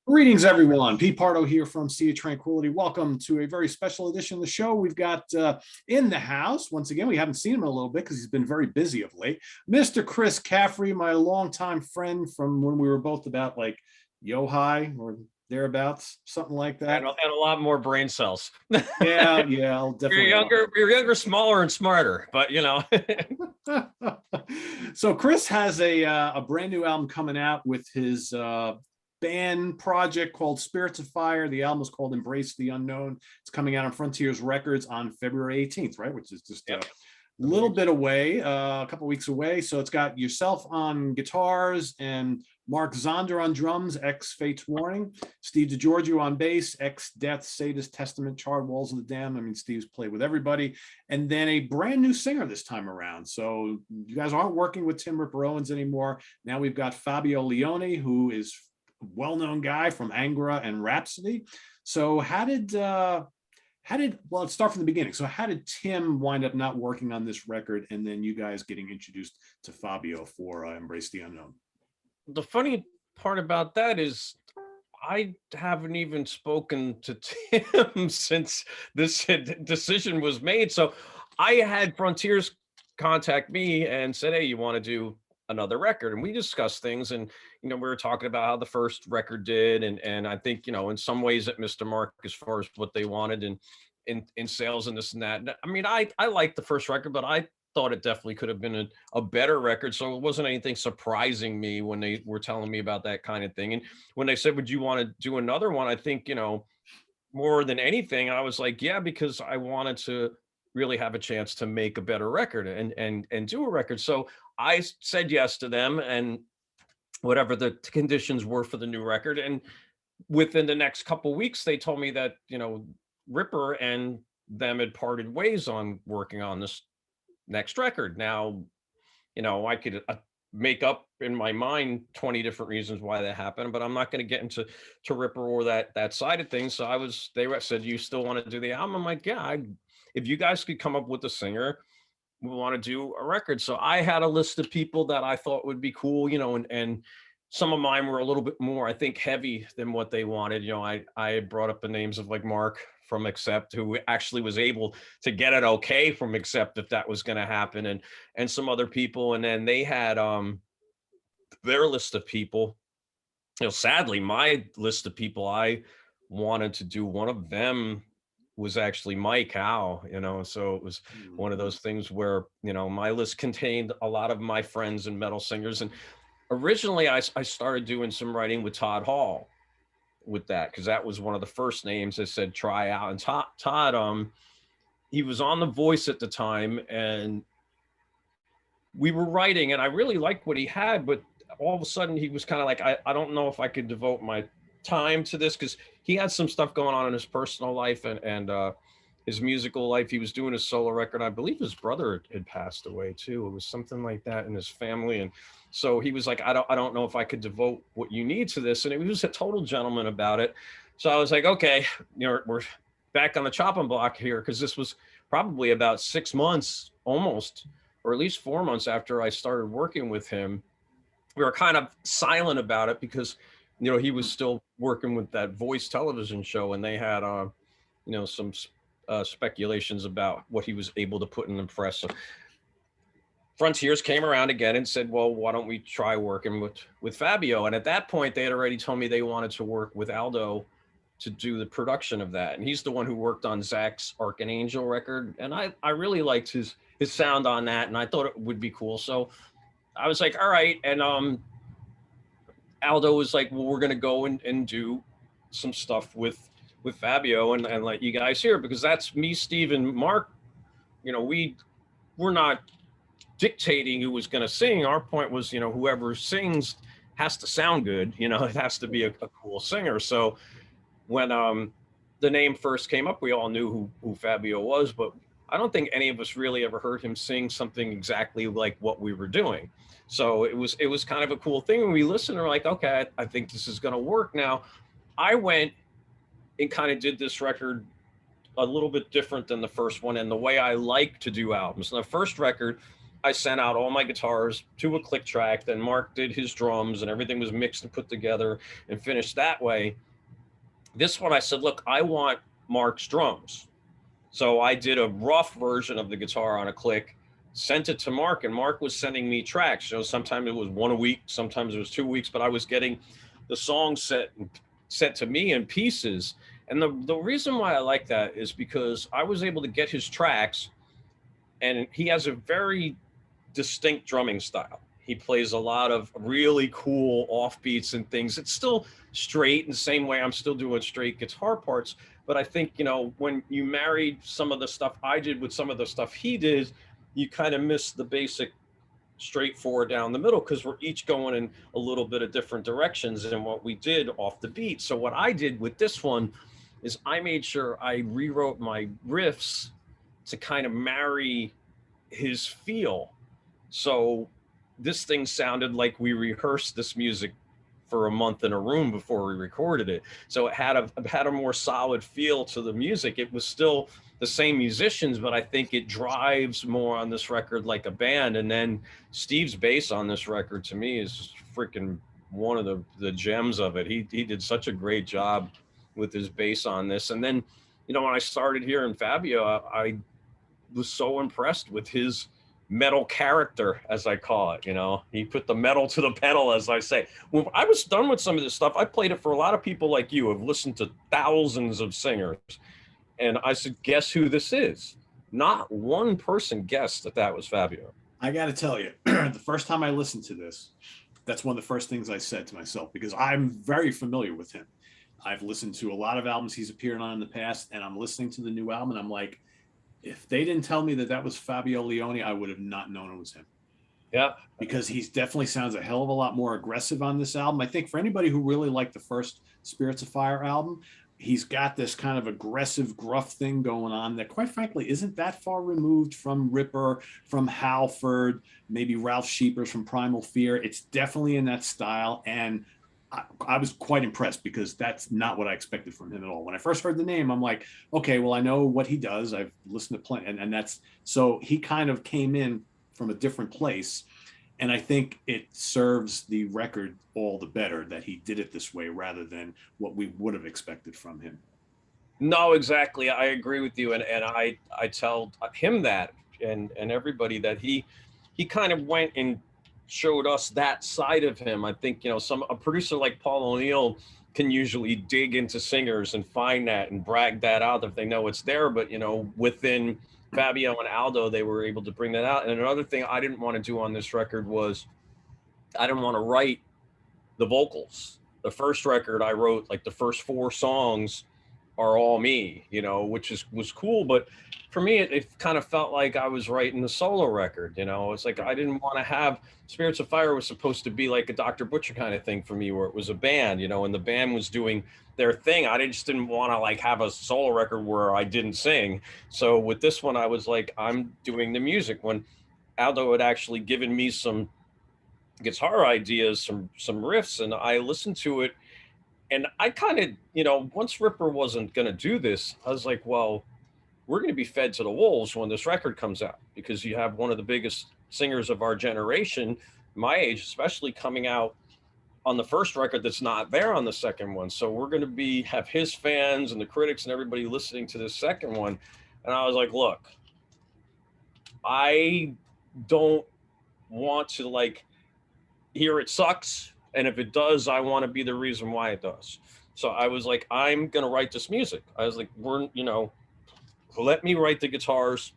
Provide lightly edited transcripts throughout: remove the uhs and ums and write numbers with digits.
Greetings, everyone. Pete Pardo here from Sea of Tranquility. Welcome to a very special edition of the show. We've got in the house, once again, we haven't seen him in a little bit because he's been very busy of late, Mr. Chris Caffery, my longtime friend from when we were both about like yo-hi or thereabouts, something like that. And a lot more brain cells. Yeah, I'll definitely. You're younger, smaller, and smarter, but you know. So Chris has a brand new album coming out with his band project called Spiritsoffire. The album is called Embrace the Unknown. It's coming out on Frontiers Records on February 18th, right? Which is just a little bit away, a couple weeks away. So it's got yourself on guitars and Mark Zonder on drums, ex Fates Warning, Steve DiGiorgio on bass, ex Death, Sadist, Testament, Charred Walls of the Damned. I mean, Steve's played with everybody. And then a brand new singer this time around. So you guys aren't working with Tim Ripper Owens anymore. Now we've got Fabio Lione, who is well-known guy from Angra and Rhapsody. So well, let's start from the beginning. So how did Tim wind up not working on this record and then you guys getting introduced to Fabio for Embrace the Unknown? The funny part about that is I haven't even spoken to Tim since this decision was made. So I had Frontiers contact me and said, hey, you want to do another record? And we discussed things, and we were talking about how the first record did, and I think in some ways it missed the mark as far as what they wanted and in sales and this and that. I mean, I liked the first record, but I thought it definitely could have been a better record. So it wasn't anything surprising me when they were telling me about that kind of thing. And when they said, would you want to do another one? I think more than anything, I was like, yeah, because I wanted to really have a chance to make a better record and do a record. So I said yes to them, and whatever the conditions were for the new record. And within the next couple of weeks, they told me that, Ripper and them had parted ways on working on this next record. Now, I could make up in my mind 20 different reasons why that happened, but I'm not going to get into Ripper or that side of things. So they said, you still want to do the album? I'm like, yeah, if you guys could come up with a singer, we want to do a record. So I had a list of people that I thought would be cool, and some of mine were a little bit more, I think, heavy than what they wanted. I brought up the names of like Mark from Accept, who actually was able to get it okay from Accept if that was going to happen, and some other people. And then they had their list of people. Sadly, my list of people I wanted to do, one of them was actually Mike Howe, so it was one of those things where, my list contained a lot of my friends and metal singers. And originally I started doing some writing with Todd Hall with that, because that was one of the first names that said try out. And Todd, he was on The Voice at the time, and we were writing, and I really liked what he had, but all of a sudden he was kind of like, I don't know if I could devote my time to this, because he had some stuff going on in his personal life and his musical life. He was doing a solo record. I believe his brother had passed away too. It was something like that in his family. And so he was like, I don't know if I could devote what you need to this. And he was a total gentleman about it. So I was like, okay, we're back on the chopping block here, because this was probably about 6 months almost, or at least 4 months after I started working with him. We were kind of silent about it because he was still working with that Voice television show, and they had some speculations about what he was able to put in the press. So Frontiers came around again and said, well, why don't we try working with Fabio? And at that point, they had already told me they wanted to work with Aldo to do the production of that. And he's the one who worked on Zach's Archangel record. And I really liked his sound on that, and I thought it would be cool. So I was like, all right. And Aldo was like, well, we're going to go and do some stuff with Fabio and let you guys hear, because that's me, Steve, and Mark. We're not dictating who was going to sing. Our point was, whoever sings has to sound good. It has to be a cool singer. So when the name first came up, we all knew who Fabio was, but I don't think any of us really ever heard him sing something exactly like what we were doing. So it was kind of a cool thing. When we listened, we're like, okay, I think this is going to work. Now, I went and kind of did this record a little bit different than the first one, and the way I like to do albums. The first record, I sent out all my guitars to a click track. Then Mark did his drums, and everything was mixed and put together and finished that way. This one, I said, look, I want Mark's drums. So I did a rough version of the guitar on a click, sent it to Mark, and Mark was sending me tracks. You know, sometimes it was 1 a week, sometimes it was 2 weeks, but I was getting the song set to me in pieces. And the reason why I like that is because I was able to get his tracks, and he has a very distinct drumming style. He plays a lot of really cool offbeats and things. It's still straight in the same way I'm still doing straight guitar parts. But I think, you know, when you married some of the stuff I did with some of the stuff he did, you kind of miss the basic straightforward down the middle, because we're each going in a little bit of different directions than what we did off the beat. So what I did with this one is I made sure I rewrote my riffs to kind of marry his feel. So this thing sounded like we rehearsed this music for a month in a room before we recorded it. So it had a more solid feel to the music. It was still the same musicians, but I think it drives more on this record like a band. And then Steve's bass on this record to me is freaking one of the gems of it. He did such a great job with his bass on this. And then, you know, when I started hearing Fabio, I was so impressed with his metal character, as I call it. You know, he put the metal to the pedal, as I say. When I was done with some of this stuff, I played it for a lot of people like you who have listened to thousands of singers. And I said, guess who this is? Not one person guessed that that was Fabio. I got to tell you, the first time I listened to this, that's one of the first things I said to myself, because I'm very familiar with him. I've listened to a lot of albums he's appeared on in the past, and I'm listening to the new album, and I'm like, if they didn't tell me that that was Fabio Lione, I would have not known it was him. Yeah. Because he definitely sounds a hell of a lot more aggressive on this album. I think for anybody who really liked the first Spirits of Fire album, he's got this kind of aggressive, gruff thing going on that, quite frankly, isn't that far removed from Ripper, from Halford, maybe Ralph Sheepers from Primal Fear. It's definitely in that style. And I was quite impressed, because that's not what I expected from him at all. When I first heard the name, I'm like, okay, well, I know what he does. I've listened to plenty, and that's, so he kind of came in from a different place. And I think it serves the record all the better that he did it this way rather than what we would have expected from him. No, exactly. I agree with you. And I tell him that, and everybody, that he kind of went and showed us that side of him. I think, you know, a producer like Paul O'Neill can usually dig into singers and find that and brag that out if they know it's there. But, you know, within Fabio and Aldo, they were able to bring that out. And another thing I didn't want to do on this record was I didn't want to write the vocals. The first record I wrote, like the first 4 songs are all me, you know, which was cool. But for me, it kind of felt like I was writing a solo record, you know. It's like I didn't want to have Spirits of Fire was supposed to be like a Dr. Butcher kind of thing for me, where it was a band, you know, and the band was doing their thing. I just didn't want to like have a solo record where I didn't sing. So with this one, I was like, I'm doing the music. When Aldo had actually given me some guitar ideas, some riffs, and I listened to it. And I kind of, you know, once Ripper wasn't going to do this, I was like, well, we're going to be fed to the wolves when this record comes out, because you have one of the biggest singers of our generation, my age especially, coming out on the first record that's not there on the second one. So we're going to have his fans and the critics and everybody listening to the second one. And I was like, look, I don't want to like hear it sucks. And if it does, I want to be the reason why it does. So I was like, I'm going to write this music. I was like, you know, let me write the guitars.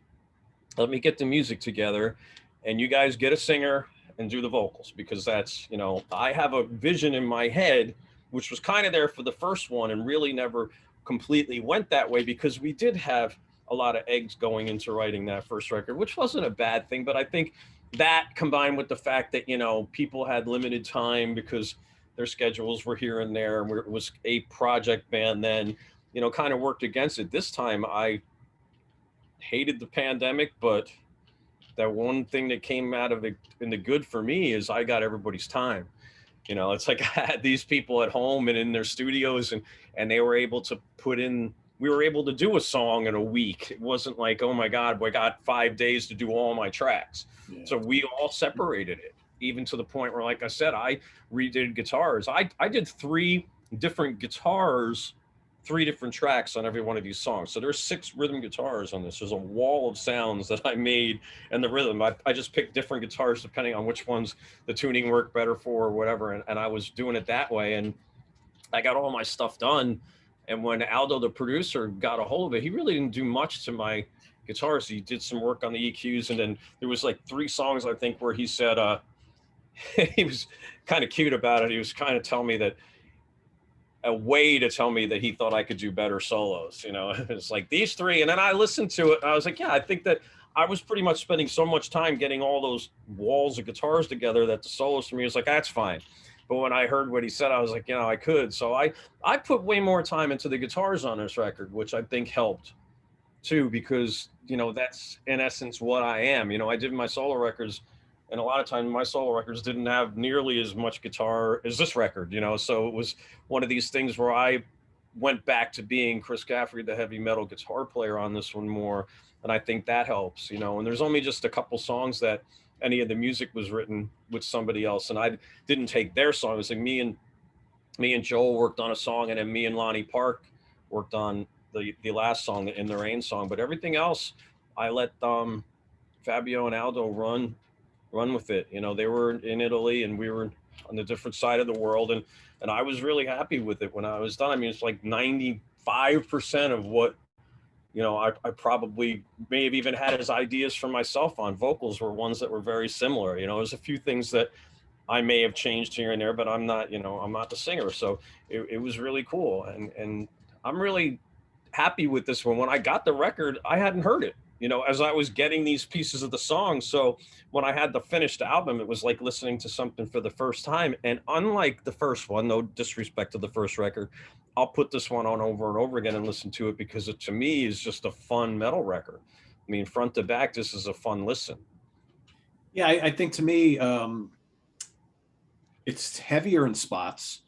Let me get the music together, and you guys get a singer and do the vocals, because that's, you know, I have a vision in my head, which was kind of there for the first one and really never completely went that way, because we did have a lot of eggs going into writing that first record, which wasn't a bad thing. But I think that, combined with the fact that, you know, people had limited time because their schedules were here and there, and it was a project band then, you know, kind of worked against it. This time I hated the pandemic, but that one thing that came out of it in the good for me is I got everybody's time. You know, it's like I had these people at home and in their studios, and they were able to put in we were able to do a song in a week. It wasn't like, oh my God, we got 5 days to do all my tracks. Yeah. So we all separated it, even to the point where, like I said, I redid guitars. I did 3 different guitars, 3 different tracks on every one of these songs. So there's 6 rhythm guitars on this. There's a wall of sounds that I made, and the rhythm. I just picked different guitars depending on which ones the tuning worked better for or whatever. And I was doing it that way. And I got all my stuff done. And when Aldo, the producer, got a hold of it, he really didn't do much to my guitars. He did some work on the EQs. And then there was like 3 songs, I think, where he said, he was kind of cute about it. He was kind of telling me that, a way to tell me that he thought I could do better solos. You know, it's like these 3. And then I listened to it and I was like, yeah, I think that I was pretty much spending so much time getting all those walls of guitars together that the solos for me was like, that's fine. But when I heard what he said, I was like, you know, I could. So I put way more time into the guitars on this record, which I think helped too, because, you know, that's in essence what I am. You know, I did my solo records, and a lot of times my solo records didn't have nearly as much guitar as this record, you know? So it was one of these things where I went back to being Chris Caffery, the heavy metal guitar player on this one more. And I think that helps, you know, and there's only just a couple songs that any of the music was written with somebody else. And I didn't take their song. It was like me and Joel worked on a song, and then me and Lonnie Park worked on the last song, the In the Rain song. But everything else, I let Fabio and Aldo run with it. You know, they were in Italy and we were on the different side of the world. And I was really happy with it when I was done. I mean, it's like 95% of what, you know, I probably may have even had as ideas for myself on. Vocals were ones that were very similar. You know, there's a few things that I may have changed here and there, but I'm not, you know, I'm not the singer. So it was really cool. And I'm really happy with this one. When I got the record, I hadn't heard it, you know, as I was getting these pieces of the song. So when I had the finished album, it was like listening to something for the first time. And unlike the first one, no disrespect to the first record, I'll put this one on over and over again and listen to it, because it, to me, is just a fun metal record. I mean, front to back, this is a fun listen. Yeah, I think to me, it's heavier in spots,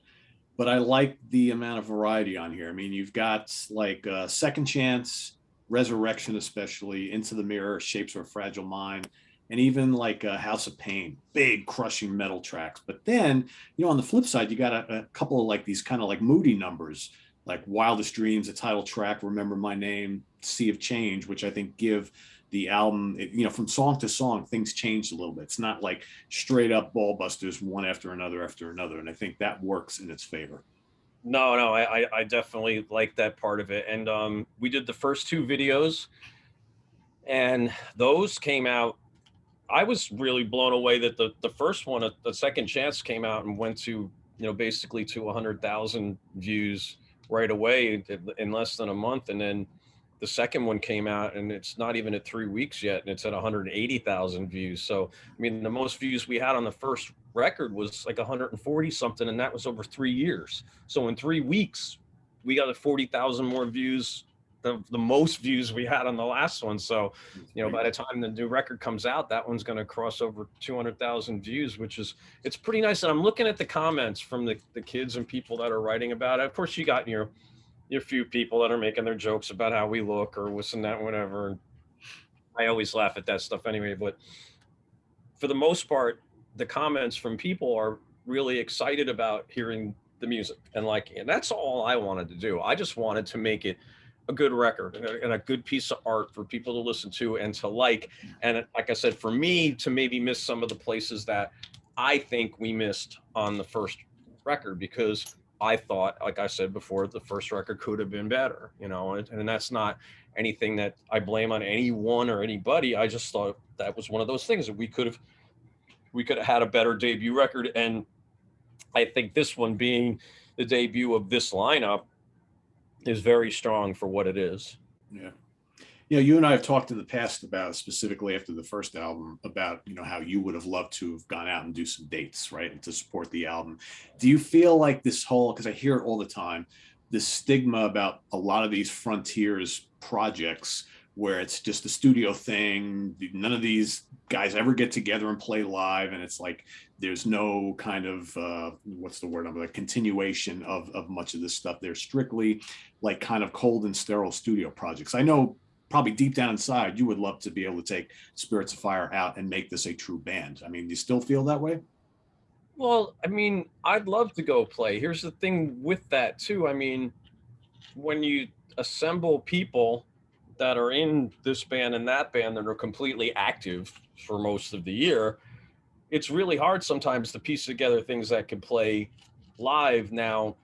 but I like the amount of variety on here. I mean, you've got like Second Chance, Resurrection, especially, Into the Mirror, Shapes of a Fragile Mind, and even like House of Pain, big crushing metal tracks. But then, you know, on the flip side, you got a couple of like these kind of like moody numbers, like Wildest Dreams, the title track, Remember My Name, Sea of Change, which I think give the album, you know, from song to song, things changed a little bit. It's not like straight up ball busters, one after another after another. And I think that works in its favor. No, I definitely like that part of it. And we did the first 2 videos, and those came out. I was really blown away that the first one, the Second Chance, came out and went to, you know, basically to 100,000 views right away in less than a month. And then the second one came out and it's not even at 3 weeks yet, and it's at 180,000 views. So, I mean, the most views we had on the first record was like 140 something, and that was over 3 years. So in 3 weeks, we got 40,000 more views, the most views we had on the last one. So, you know, by the time the new record comes out, that one's going to cross over 200,000 views, which is, it's pretty nice. And I'm looking at the comments from the kids and people that are writing about it. Of course, you got your few people that are making their jokes about how we look or this and that, whatever. And I always laugh at that stuff anyway. But for the most part, the comments from people are really excited about hearing the music and liking it. And that's all I wanted to do. I just wanted to make it a good record and a good piece of art for people to listen to and to like. And like I said, for me to maybe miss some of the places that I think we missed on the first record, because I thought, like I said before, the first record could have been better, you know, and that's not anything that I blame on anyone or anybody. I just thought that was one of those things that we could have had a better debut record. And I think this one, being the debut of this lineup, is very strong for what it is. Yeah. You know, you and I have talked in the past about, specifically after the first album, about, you know, how you would have loved to have gone out and do some dates, right, and to support the album. Do you feel like this whole, because I hear it all the time, this stigma about a lot of these Frontiers projects where it's just a studio thing. None of these guys ever get together and play live, and it's like there's no kind of what's the word? Like continuation of much of this stuff. They're strictly like kind of cold and sterile studio projects. I know probably deep down inside you would love to be able to take Spirits of Fire out and make this a true band. I mean, do you still feel that way? Well, I mean, I'd love to go play. Here's the thing with that too. I mean, when you assemble people that are in this band and that band that are completely active for most of the year, it's really hard sometimes to piece together things that can play live. Now,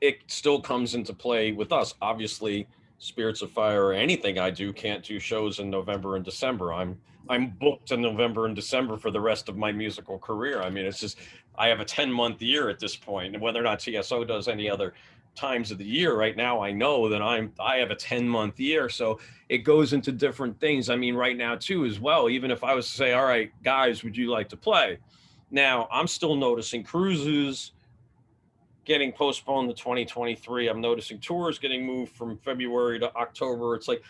it still comes into play with us. Obviously, Spirits of Fire or anything I do can't do shows in November and December. I'm booked in November and December for the rest of my musical career. I mean, it's just I have a 10-month year at this point, and whether or not TSO does any other times of the year right now, I know that I have a 10-month year, so it goes into different things. I mean, right now too as well, even if I was to say, all right guys, would you like to play? Now I'm still noticing cruises getting postponed to 2023. I'm noticing tours getting moved from February to October. It's like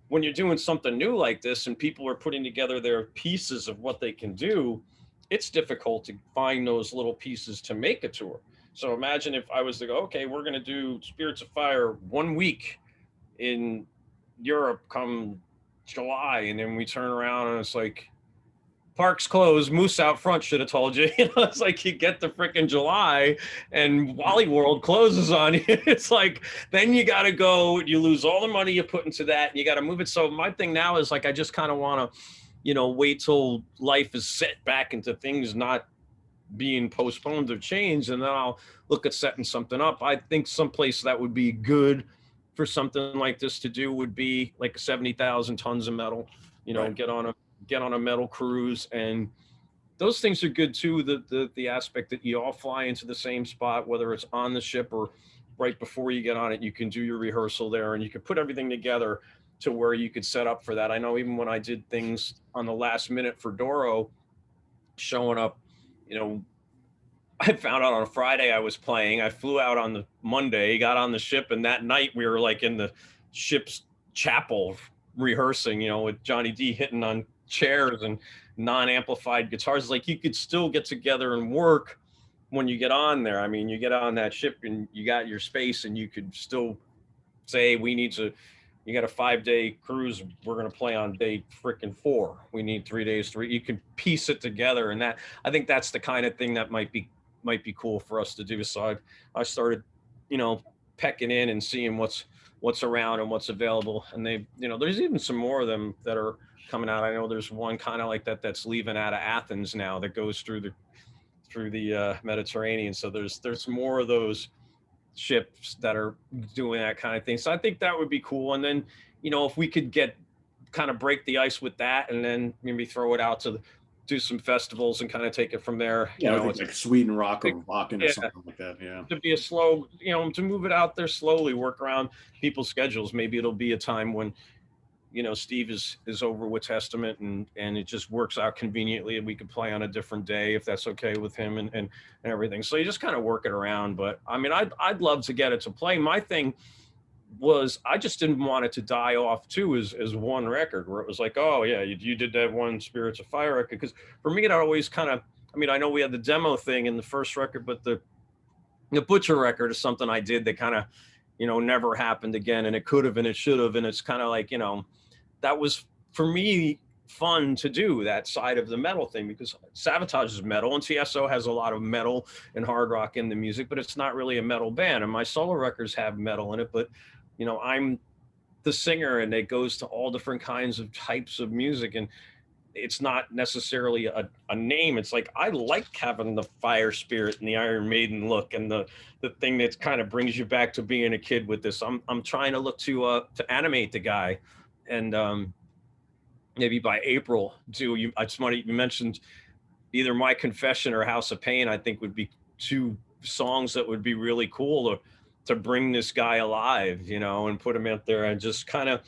when you're doing something new like this and people are putting together their pieces of what they can do, it's difficult to find those little pieces to make a tour. So imagine if I was to go, okay, we're going to do Spirits of Fire 1 week in Europe come July, and then we turn around and it's like, park's closed, Moose out front should have told you. You know, it's like you get to freaking July and Wally World closes on you. It's like, then you got to go, you lose all the money you put into that, and you got to move it. So my thing now is like, I just kind of want to, you know, wait till life is set back into things not being postponed or changed, and then I'll look at setting something up. I think someplace that would be good for something like this to do would be like 70,000 tons of metal, you know, Right. get on a metal cruise. And those things are good too. The aspect that you all fly into the same spot, whether it's on the ship or right before you get on it, you can do your rehearsal there and you can put everything together to where you could set up for that. I know even when I did things on the last minute for Doro, showing up, you know, I found out on a Friday I was playing. I flew out on the Monday, got on the ship, and that night we were like in the ship's chapel rehearsing, you know, with Johnny D hitting on chairs and non-amplified guitars. Like you could still get together and work when you get on there. I mean, you get on that ship and you got your space and you could still say, we need to, you got a 5-day cruise, we're going to play on day freaking 4. We need 3 days, you can piece it together. And that, I think that's the kind of thing that might be cool for us to do. So I started, you know, pecking in and seeing what's around and what's available. And they, you know, there's even some more of them that are coming out. I know there's one kind of like that that's leaving out of Athens now that goes through the Mediterranean. So there's more of those ships that are doing that kind of thing. So I think that would be cool. And then, you know, if we could get kind of break the ice with that and then maybe throw it out to do some festivals and kind of take it from there. Yeah, You I know, think like Sweden Rock or Wacken or yeah, something like that. Yeah. to be a slow, you know, to move it out there slowly, work around people's schedules. Maybe it'll be a time when, you know, Steve is over with Testament and it just works out conveniently and we could play on a different day if that's okay with him and everything. So you just kind of work it around. But I mean, I'd love to get it to play. My thing was I just didn't want it to die off too as one record where it was like, oh yeah, you did that one Spirits of Fire record. Because for me, it always kind of, I mean, I know we had the demo thing in the first record, but the Butcher record is something I did that kind of, you know, never happened again, and it could have and it should have. And it's kind of like, you know, that was for me fun to do that side of the metal thing because Savatage is metal and TSO has a lot of metal and hard rock in the music, but it's not really a metal band. And my solo records have metal in it, but you know, I'm the singer and it goes to all different kinds of types of music. And it's not necessarily a name. It's like, I like having the fire spirit and the Iron Maiden look and the thing that kind of brings you back to being a kid with this. I'm trying to look to animate the guy. And maybe by April too, it's funny, you mentioned either My Confession or House of Pain, I think would be 2 songs that would be really cool to bring this guy alive, you know, and put him out there and just kind of,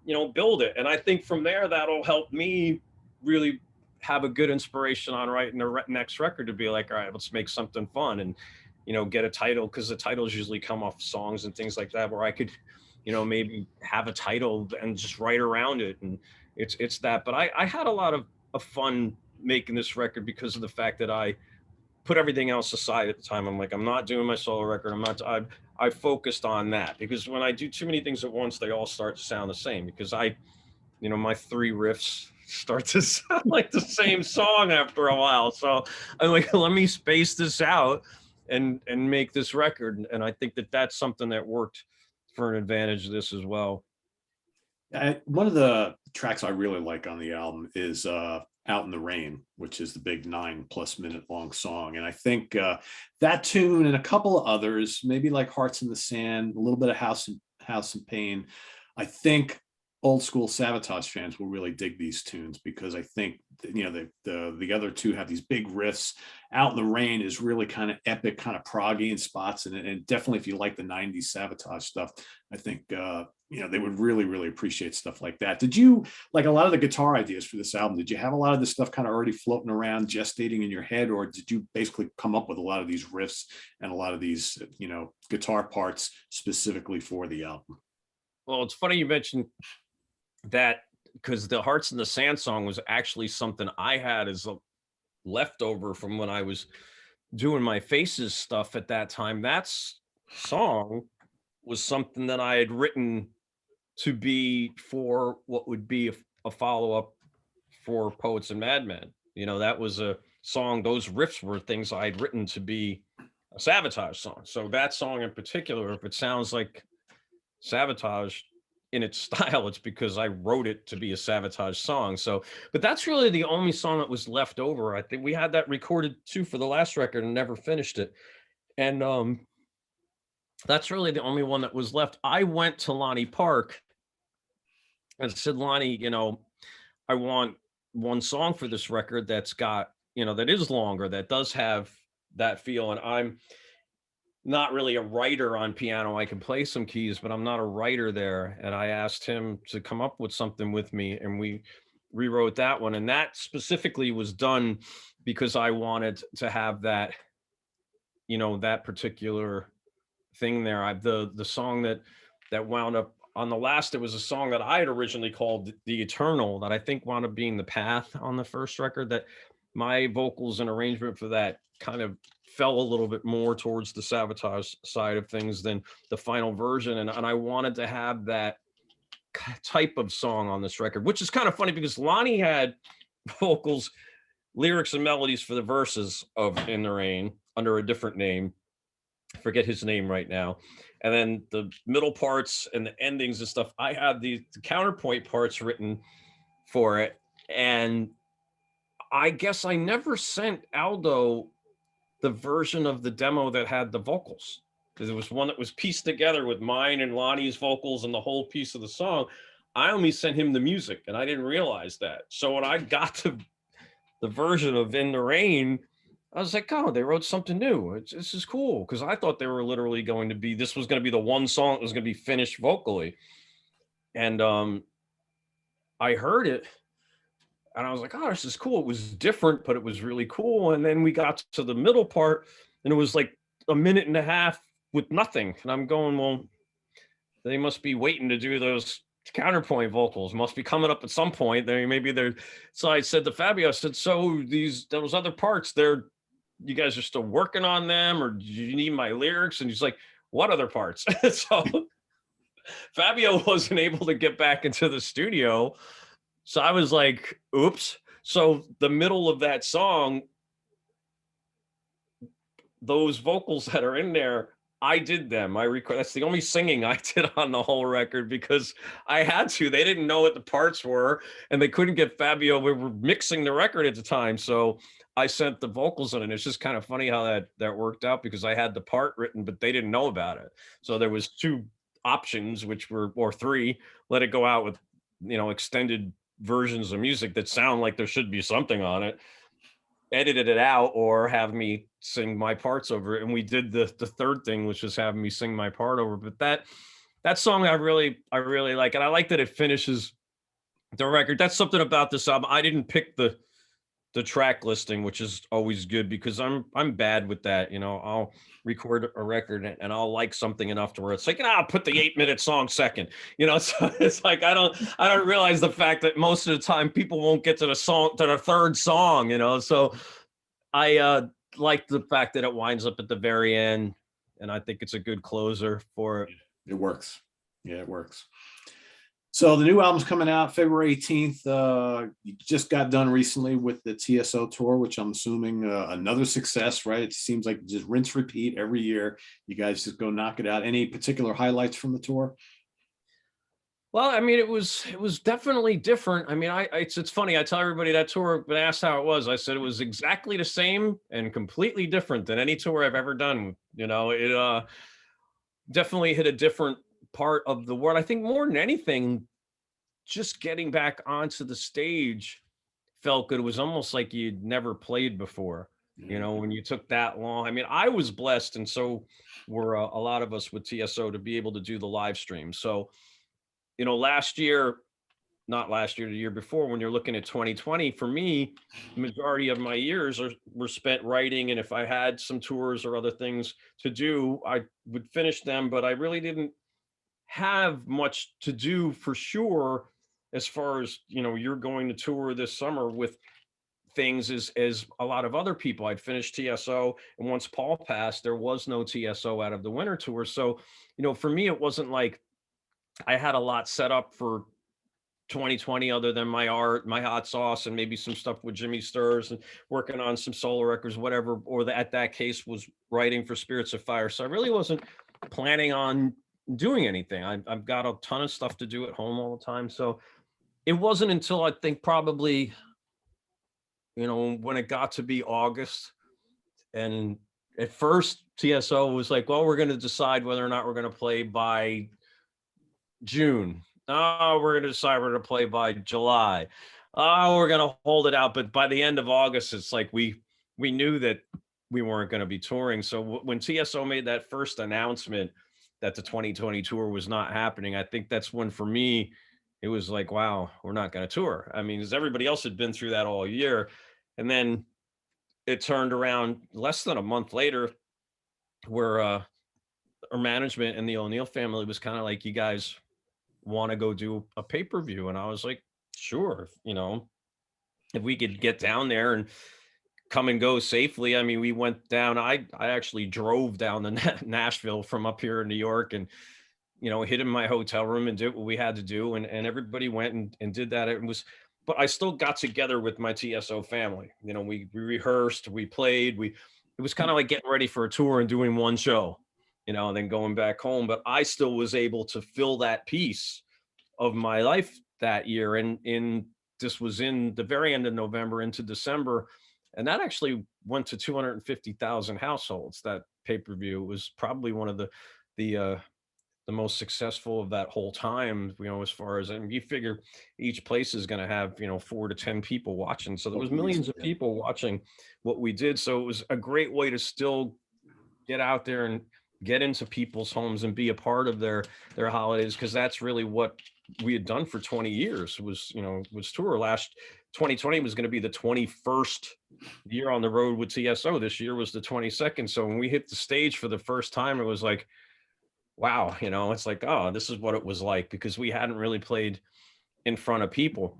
you know, build it. And I think from there, that'll help me really have a good inspiration on writing the next record to be like, all right, let's make something fun and, you know, get a title, because the titles usually come off songs and things like that where I could maybe have a title and just write around it. And it's that. But I had a lot of fun making this record because of the fact that I put everything else aside at the time. I'm like, I'm not doing my solo record. I focused on that, because when I do too many things at once, they all start to sound the same, because my 3 riffs start to sound like the same song after a while. So I'm like, let me space this out and make this record. And I think that that's something that worked for an advantage of this as well. One of the tracks I really like on the album is Out in the Rain, which is the big 9+ minute long song. And I think that tune and a couple of others, maybe like Hearts in the Sand, a little bit of House and Pain, I think old school Savatage fans will really dig these tunes, because I think the other two have these big riffs. Out in the Rain is really kind of epic, kind of proggy in spots, and definitely if you like the 90s Savatage stuff, I think they would really, really appreciate stuff like that. Did you, like a lot of the guitar ideas for this album, did you have a lot of this stuff kind of already floating around, gestating in your head, or did you basically come up with a lot of these riffs and a lot of these guitar parts specifically for the album? Well, it's funny you mentioned that, because the Hearts in the Sand song was actually something I had as a leftover from when I was doing my Faces stuff at that time. That song was something that I had written to be for what would be a follow-up for Poets and Madmen. That was a song, those riffs were things I'd written to be a Savatage song. So that song in particular, if it sounds like Savatage in its style, it's because I wrote it to be a Savatage song. So, but that's really the only song that was left over. I think we had that recorded too for the last record and never finished it. And that's really the only one that was left. I went to Lonnie Park and said, Lonnie, I want one song for this record that's got, that is longer, that does have that feel. And I'm not really a writer on piano. I can play some keys, but I'm not a writer there. And I asked him to come up with something with me, and we rewrote that one. And that specifically was done because I wanted to have that, that particular thing there. The song that wound up on the last, it was a song that I had originally called The Eternal, that I think wound up being The Path on the first record. That my vocals and arrangement for that kind of fell a little bit more towards the Savatage side of things than the final version. And I wanted to have that type of song on this record, which is kind of funny because Lonnie had vocals, lyrics, and melodies for the verses of In the Rain under a different name. I forget his name right now. And then the middle parts and the endings and stuff, I had the counterpoint parts written for it. And I guess I never sent Aldo the version of the demo that had the vocals, because it was one that was pieced together with mine and Lonnie's vocals and the whole piece of the song. I only sent him the music, and I didn't realize that. So when I got to the version of In the Rain, I was like, oh, they wrote something new. This is cool, because I thought they were literally this was going to be the one song that was going to be finished vocally. And I heard it, and I was like, oh, this is cool. It was different, but it was really cool. And then we got to the middle part, and it was like a minute and a half with nothing. And I'm going, well, they must be waiting to do those counterpoint vocals. Must be coming up at some point. So I said to Fabio, I said, so those other parts, you guys are still working on them, or do you need my lyrics? And he's like, what other parts? So Fabio wasn't able to get back into the studio. So I was like, oops. So the middle of that song, those vocals that are in there, I did them. That's the only singing I did on the whole record, because I had to. They didn't know what the parts were, and they couldn't get Fabio. We were mixing the record at the time, so I sent the vocals in, and it's just kind of funny how that worked out, because I had the part written, but they didn't know about it. So there was 2 options, or 3. Let it go out with, extended versions of music that sound like there should be something on it, edited it out, or have me sing my parts over it. And we did the third thing, which was having me sing my part over. But that song I really like, and I like that it finishes the record. That's something about this album. I didn't pick the the track listing, which is always good because I'm bad with that. I'll record a record and I'll like something enough to where it's like, I'll put the 8-minute song second. So it's like I don't realize the fact that most of the time people won't get to the third song. So I like the fact that it winds up at the very end, and I think it's a good closer for it. It works. Yeah, it works. So the new album's coming out February 18th. You just got done recently with the TSO tour, which I'm assuming another success, right? It seems like just rinse, repeat every year. You guys just go knock it out. Any particular highlights from the tour? Well, I mean, it was definitely different. I mean, it's funny. I tell everybody that tour, but asked how it was. I said it was exactly the same and completely different than any tour I've ever done. It definitely hit a different part of the world. I think more than anything, just getting back onto the stage felt good. It was almost like you'd never played before. When you took that long. I mean, I was blessed, and so were a lot of us with TSO to be able to do the live stream. So, last year, not last year, the year before, when you're looking at 2020, for me, the majority of my years were spent writing. And if I had some tours or other things to do, I would finish them, but I really didn't have much to do for sure. As far as, you're going to tour this summer with things as a lot of other people. I'd finished TSO, and once Paul passed, there was no TSO out of the winter tour. So, for me, it wasn't like I had a lot set up for 2020 other than my art, my hot sauce, and maybe some stuff with Jimmy Stirs and working on some solo records, whatever, or at that case was writing for Spirits of Fire. So I really wasn't planning on doing anything. I've got a ton of stuff to do at home all the time. So it wasn't until I think probably, when it got to be August, and at first TSO was like, well, we're going to decide whether or not we're going to play by June. Oh, we're going to decide we're going to play by July. Oh, we're going to hold it out. But by the end of August, it's like we knew that we weren't going to be touring. So when TSO made that first announcement that the 2020 tour was not happening, I think that's when, for me, it was like, wow, we're not going to tour. I mean, because everybody else had been through that all year. And then it turned around less than a month later where our management and the O'Neill family was kind of like, you guys want to go do a pay-per-view? And I was like, sure, if we could get down there and come and go safely. I mean, we went down, I actually drove down to Nashville from up here in New York, and hid in my hotel room and did what we had to do, and everybody went and did that. But I still got together with my TSO family. We rehearsed, we played, it was kind of like getting ready for a tour and doing one show, and then going back home. But I still was able to fill that piece of my life that year. And this was in the very end of November into December. And that actually went to 250,000 households. That pay-per-view was probably one of the most successful of that whole time, as far as, and you figure each place is going to have, 4 to 10 people watching. So there was millions of people watching what we did. So it was a great way to still get out there and get into people's homes and be a part of their holidays. Cause that's really what we had done for 20 years was tour. Last 2020 was going to be the 21st year on the road with TSO. This year was the 22nd. So when we hit the stage for the first time, it was like, wow, it's like, oh, this is what it was like, because we hadn't really played in front of people.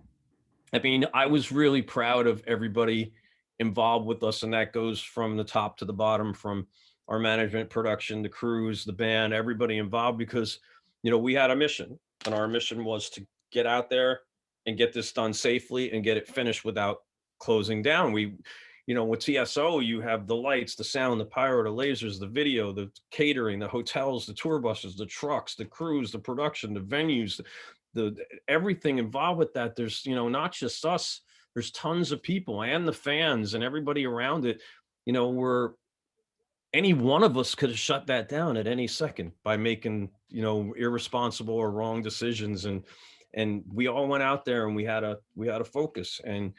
I mean, I was really proud of everybody involved with us, and that goes from the top to the bottom, from our management, production, the crews, the band, everybody involved, because, we had a mission, and our mission was to get out there and get this done safely and get it finished without closing down. With TSO, you have the lights, the sound, the pyro, the lasers, the video, the catering, the hotels, the tour buses, the trucks, the crews, the production, the venues, the everything involved with that. There's, not just us, there's tons of people and the fans and everybody around it, where any one of us could have shut that down at any second by making, irresponsible or wrong decisions. And we all went out there and we had a focus, and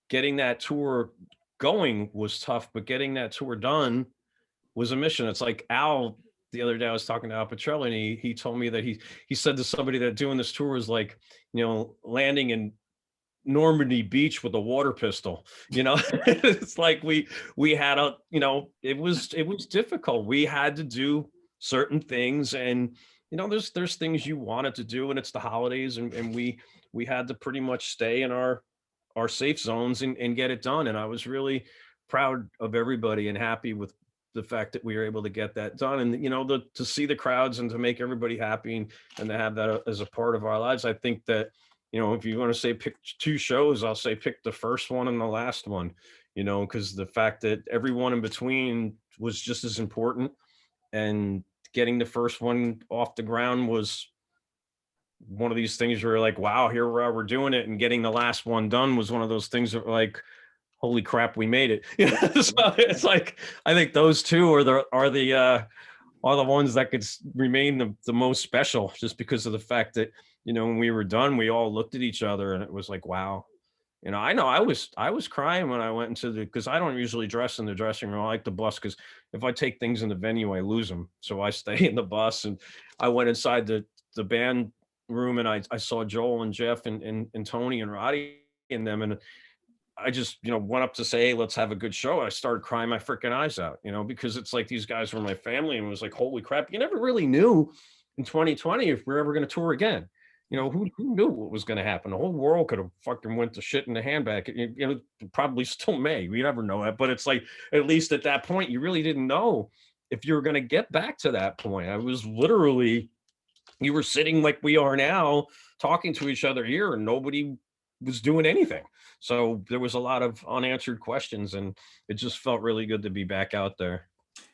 getting that tour going was tough, but getting that tour done was a mission. It's like Al, the other day I was talking to Al Petrelli, and he told me that he said to somebody that doing this tour was like, landing in Normandy Beach with a water pistol, you know. It's like we had a, you know, it was difficult. We had to do certain things, and you know, there's things you wanted to do, and it's the holidays, and we had to pretty much stay in our safe zones and get it done. And I was really proud of everybody and happy with the fact that we were able to get that done. And you know, to see the crowds and to make everybody happy, and to have that as a part of our lives. I think that, you know, if you want to say pick two shows, I'll say pick the first one and the last one, you know, because the fact that everyone in between was just as important. And getting the first one off the ground was one of these things where you're like, wow, here we are, we're doing it. And getting the last one done was one of those things that were like, holy crap, we made it. You know, so it's like, I think those two are the ones that could remain the most special, just because of the fact that, you know, when we were done, we all looked at each other and it was like, wow. You know I was crying when I went into because I don't usually dress in the dressing room. I like the bus, because if I take things in the venue, I lose them. So I stay in the bus, and I went inside the band room, and I saw Joel and Jeff and Tony and Roddy and them. And I just, you know, went up to say, hey, let's have a good show. I started crying my freaking eyes out, you know, because it's like these guys were my family, and it was like, holy crap. You never really knew in 2020 if we're ever going to tour again. You know, who knew what was going to happen? The whole world could have fucking went to shit in the handbag. You know, probably still may. We never know that. But it's like, at least at that point, you really didn't know if you were going to get back to that point. I was literally, you were sitting like we are now, talking to each other here, and nobody was doing anything. So there was a lot of unanswered questions, and it just felt really good to be back out there.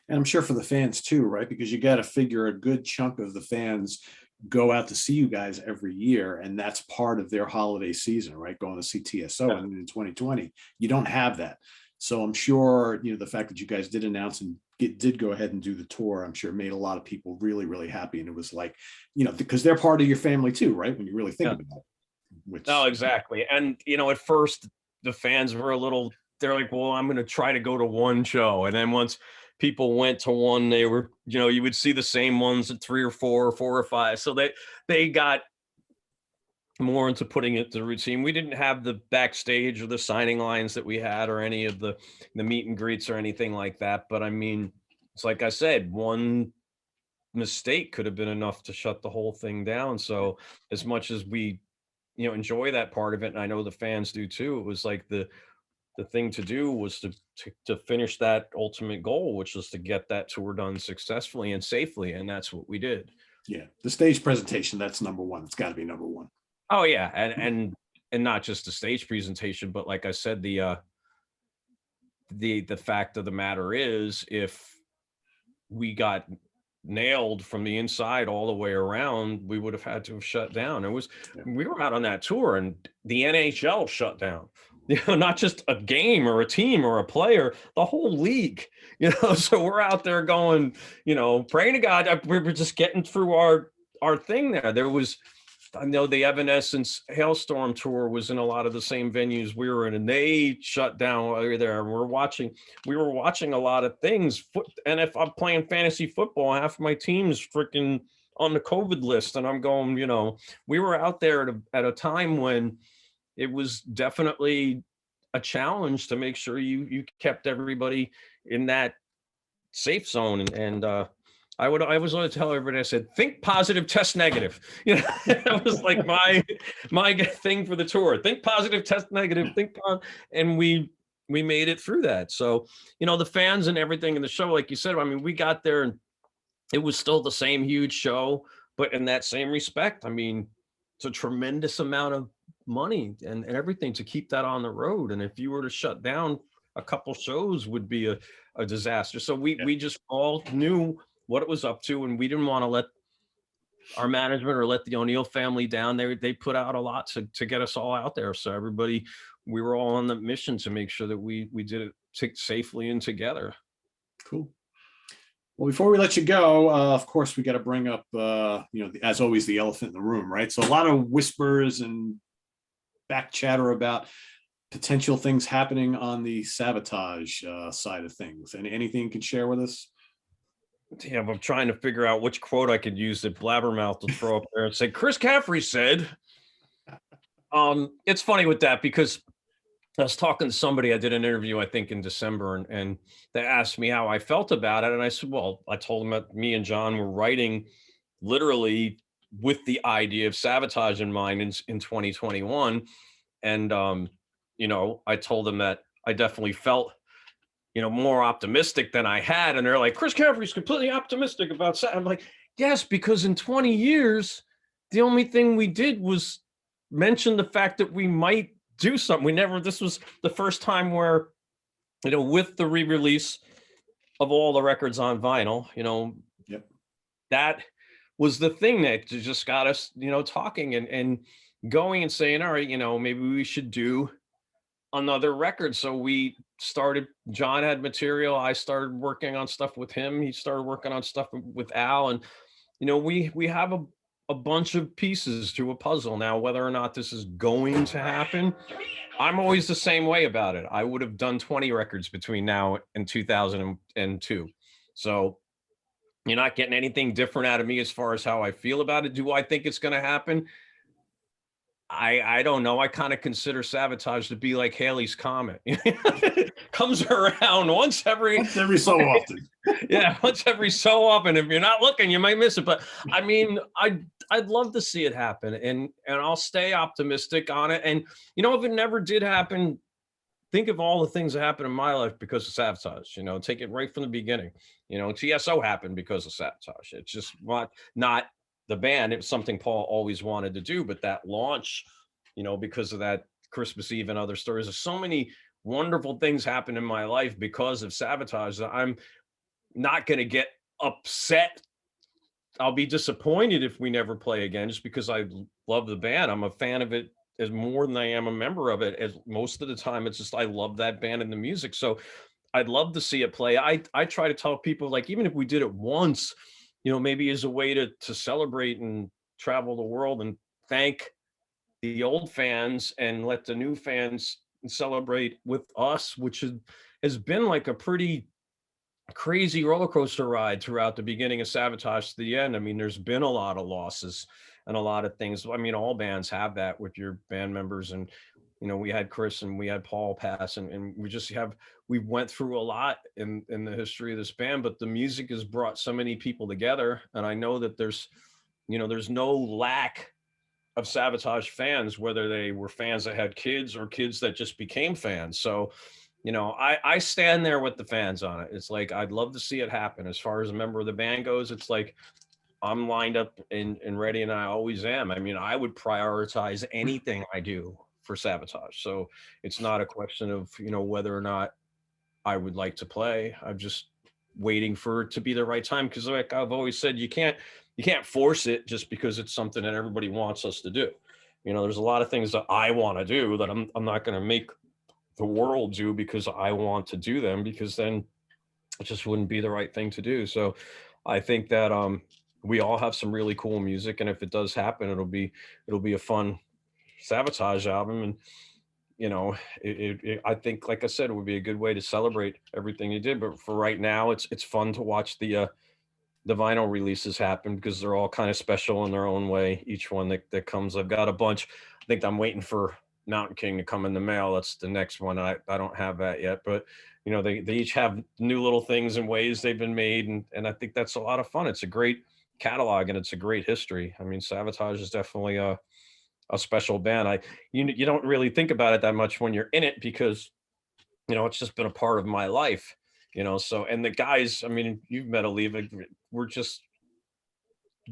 And I'm sure for the fans too, right? Because you got to figure a good chunk of the fans go out to see you guys every year, and that's part of their holiday season, right? Going to see TSO. And in 2020, you don't have that. So I'm sure, you know, the fact that you guys did announce and did go ahead and do the tour, I'm sure made a lot of people really, really happy. And it was like, you know, because they're part of your family too, right? When you really think about it. Which... No, exactly. And, you know, at first the fans were they're like, well, I'm going to try to go to one show. And then once people went to one, they were, you know, you would see the same ones at 3 or 4 or 4 or 5. So they got more into putting it to routine. We didn't have the backstage or the signing lines that we had, or any of the meet and greets or anything like that. But I mean, it's like I said, one mistake could have been enough to shut the whole thing down. So as much as we, you know, enjoy that part of it, and I know the fans do too, it was like the thing to do was to finish that ultimate goal, which was to get that tour done successfully and safely. And that's what we did. Yeah. The stage presentation, that's number one. It's got to be number one. Oh yeah. And not just the stage presentation, but like I said, the fact of the matter is, if we got nailed from the inside all the way around, we would have had to have shut down. We were out on that tour, and the NHL shut down. You know, not just a game or a team or a player, the whole league, you know. So we're out there going, you know, praying to God. We were just getting through our thing there. There was, I know the Evanescence Hailstorm tour was in a lot of the same venues we were in, and they shut down while we were there. And we were watching a lot of things. And if I'm playing fantasy football, half of my team's freaking on the COVID list. And I'm going, you know, we were out there at a time when it was definitely a challenge to make sure you kept everybody in that safe zone. And I was going to tell everybody, I said, think positive, test negative. You know, that was like my thing for the tour. Think positive, test negative, and we made it through that. So, you know, the fans and everything in the show, like you said, I mean, we got there and it was still the same huge show, but in that same respect, I mean, it's a tremendous amount of money and everything to keep that on the road. And if you were to shut down, a couple shows would be a disaster. So we just all knew what it was up to, and we didn't want to let our management or let the O'Neill family down. They put out a lot to get us all out there. So everybody, we were all on the mission to make sure that we did it safely and together. Cool. Well, before we let you go, of course, we got to bring up, you know, as always, the elephant in the room, right? So a lot of whispers and back chatter about potential things happening on the Savatage side of things. And anything you can share with us? Damn, I'm trying to figure out which quote I could use that Blabbermouth to throw up there and say, Chris Caffery said. It's funny with that because I was talking to somebody, I did an interview, I think in December, and they asked me how I felt about it. And I said, well, I told them that me and John were writing literally with the idea of Savatage in mind in 2021. And, I told them that I definitely felt, more optimistic than I had. And they're like, Chris Caffery's completely optimistic about Savatage. I'm like, yes, because in 20 years, the only thing we did was mention the fact that we might do something. This was the first time where, with the re-release of all the records on vinyl, Yep. that was the thing that just got us, talking and going and saying, all right, maybe we should do another record. So we started, John had material. I started working on stuff with him. He started working on stuff with Al. And, we have a bunch of pieces to a puzzle now. Whether or not this is going to happen, I'm always the same way about it. I would have done 20 records between now and 2002. So you're not getting anything different out of me as far as how I feel about it. Do I think it's going to happen? I don't know. I kind of consider Savatage to be like Halley's Comet. Comes around once every so often. Yeah, once every so often. If you're not looking, you might miss it. But I mean, I'd love to see it happen, and I'll stay optimistic on it. And if it never did happen, think of all the things that happened in my life because of Savatage. Take it right from the beginning. TSO happened because of Savatage. It's just not the band. It was something Paul always wanted to do, but that launch, because of that Christmas Eve and other stories. There's so many wonderful things happen in my life because of Savatage that I'm not going to get upset. I'll be disappointed if we never play again, just because I love the band. I'm a fan of it as more than I am a member of it. As most of the time, it's just I love that band and the music. So I'd love to see it play. I try to tell people, like, even if we did it once, maybe as a way to celebrate and travel the world and thank the old fans and let the new fans celebrate with us, which has been like a pretty crazy roller coaster ride throughout the beginning of Savatage to the end. I mean, there's been a lot of losses and a lot of things. I mean, all bands have that with your band members. And, we had Chris and we had Paul pass, and we went through a lot in the history of this band, but the music has brought so many people together. And I know that there's no lack of Savatage fans, whether they were fans that had kids or kids that just became fans. So, I stand there with the fans on it. It's like, I'd love to see it happen. As far as a member of the band goes, it's like, I'm lined up and ready, and I always am. I mean, I would prioritize anything I do for Savatage. So it's not a question of, whether or not I would like to play. I'm just waiting for it to be the right time. Because like I've always said, you can't force it just because it's something that everybody wants us to do. There's a lot of things that I want to do that I'm not going to make the world do because I want to do them, because then it just wouldn't be the right thing to do. So I think that we all have some really cool music, and if it does happen, it'll be a fun Savatage album. And I think, like I said, it would be a good way to celebrate everything you did. But for right now, it's fun to watch the vinyl releases happen, because they're all kind of special in their own way. Each one that comes, I've got a bunch. I think I'm waiting for Mountain King to come in the mail. That's the next one. I don't have that yet, but they each have new little things and ways they've been made, and I think that's a lot of fun. It's a great catalog and it's a great history. I mean, Savatage is definitely a special band. You don't really think about it that much when you're in it, because it's just been a part of my life. So, and the guys, I mean, you've met Oliva, we're just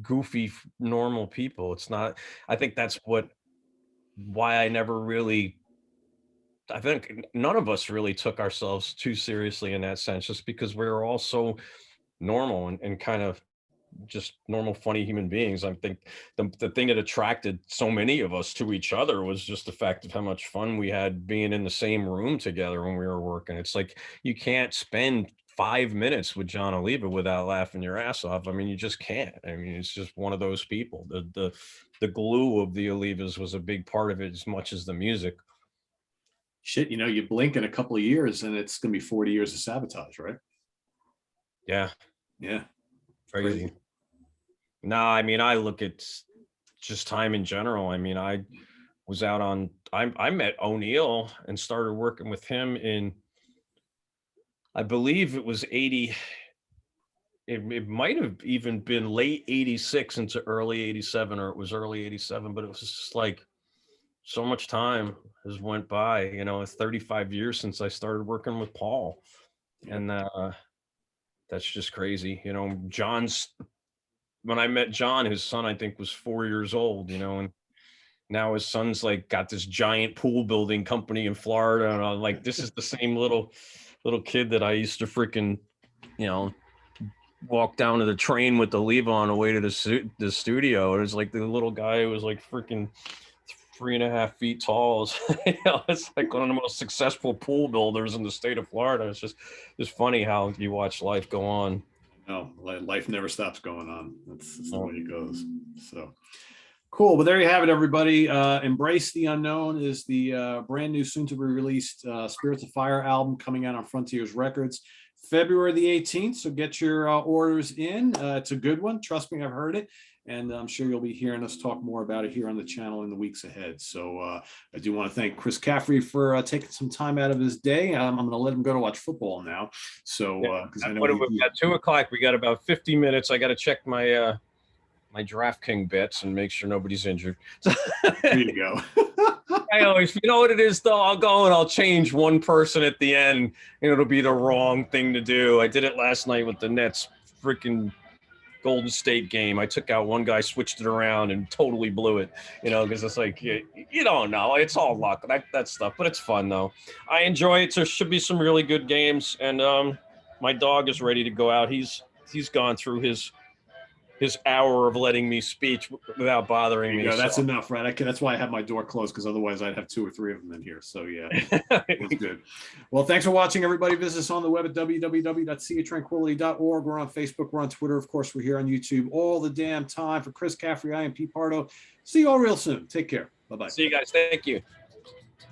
goofy, normal people. It's not, I think that's why I think none of us really took ourselves too seriously in that sense, just because we were all so normal and kind of just normal, funny human beings. I think the thing that attracted so many of us to each other was just the fact of how much fun we had being in the same room together when we were working. It's like, you can't spend 5 minutes with John Oliva without laughing your ass off. I mean, you just can't. I mean, it's just one of those people. The glue of the Olivas was a big part of it, as much as the music. Shit, you blink in a couple of years and it's going to be 40 years of Savatage, right? Yeah. Yeah. Crazy. No, I mean, I look at just time in general. I mean, was out on, I met O'Neill and started working with him in, I believe it was 80. It might have even been late 86 into early 87, or it was early 87, but it was just like so much time has went by, you know. It's 35 years since I started working with Paul. And that's just crazy. You know, when I met John, his son, I think, was 4 years old, you know, and now his son's like got this giant pool building company in Florida. And I'm like, this is the same little kid that I used to freaking, you know, walk down to the train with the lever on the way to the studio. It was like the little guy who was like freaking 3.5 feet tall. You know, it's like one of the most successful pool builders in the state of Florida. It's just funny how you watch life go on. No, life never stops going on. That's the way it goes. So cool. Well, there you have it, everybody. Embrace the Unknown is the brand new, soon to be released Spirits of Fire album coming out on Frontiers Records, February the 18th. So get your orders in. It's a good one. Trust me, I've heard it. And I'm sure you'll be hearing us talk more about it here on the channel in the weeks ahead. So I do want to thank Chris Caffery for taking some time out of his day. I'm going to let him go to watch football now. So because I know we've got 2 o'clock. We got about 50 minutes. I got to check my my DraftKings bets and make sure nobody's injured. There you go. I always, you know what it is though? I'll go and I'll change one person at the end, and it'll be the wrong thing to do. I did it last night with the Nets freaking Golden State game. I took out one guy, switched it around, and totally blew it, you know, because it's like, you don't know. It's all luck, that stuff, but it's fun though. I enjoy it. There should be some really good games, and my dog is ready to go out. He's gone through his hour of letting me speak without bothering me. That's enough, right? That's why I have my door closed, because otherwise I'd have 2 or 3 of them in here. So yeah, that's good. Well, thanks for watching, everybody. Visit us on the web at www.seaoftranquility.org. We're on Facebook. We're on Twitter. Of course, we're here on YouTube all the damn time. For Chris Caffery, I am Pete Pardo. See you all real soon. Take care. Bye-bye. See you guys. Thank you.